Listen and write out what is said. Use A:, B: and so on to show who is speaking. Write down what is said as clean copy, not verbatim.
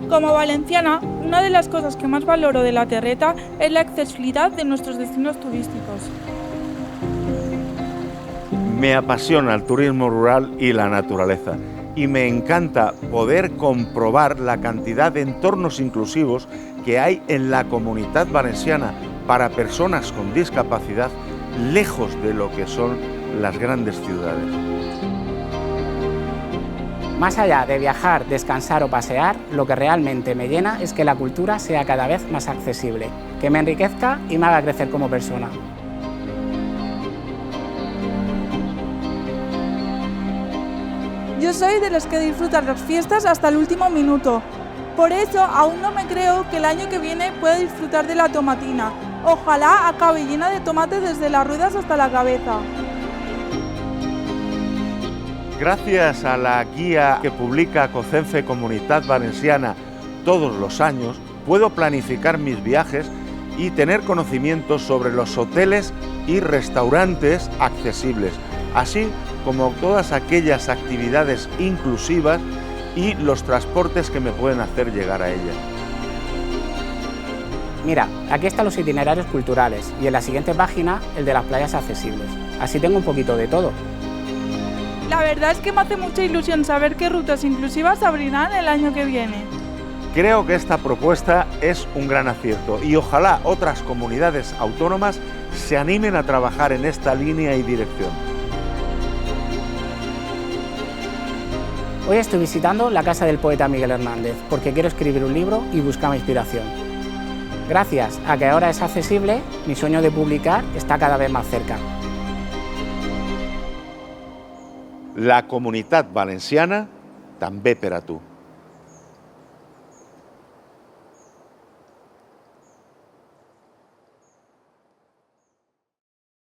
A: Como valenciana, una de las cosas que más valoro de la Terreta es la accesibilidad de nuestros destinos turísticos.
B: Me apasiona el turismo rural y la naturaleza y me encanta poder comprobar la cantidad de entornos inclusivos que hay en la Comunitat Valenciana para personas con discapacidad, lejos de lo que son las grandes ciudades.
C: Más allá de viajar, descansar o pasear, lo que realmente me llena es que la cultura sea cada vez más accesible, que me enriquezca y me haga crecer como persona.
A: Yo soy de los que disfrutan las fiestas hasta el último minuto. Por eso aún no me creo que el año que viene pueda disfrutar de la tomatina. Ojalá acabe llena de tomates desde las ruedas hasta la cabeza.
B: Gracias a la guía que publica COCENFE Comunitat Valenciana todos los años, puedo planificar mis viajes y tener conocimientos sobre los hoteles y restaurantes accesibles, así como todas aquellas actividades inclusivas y los transportes que me pueden hacer llegar a ellas.
C: Mira, aquí están los itinerarios culturales y en la siguiente página el de las playas accesibles. Así tengo un poquito de todo.
A: La verdad es que me hace mucha ilusión saber qué rutas inclusivas abrirán el año que viene.
B: Creo que esta propuesta es un gran acierto y ojalá otras comunidades autónomas se animen a trabajar en esta línea y dirección.
C: Hoy estoy visitando la casa del poeta Miguel Hernández porque quiero escribir un libro y buscar inspiración. Gracias a que ahora es accesible, mi sueño de publicar está cada vez más cerca.
B: La Comunitat Valenciana també per a tu.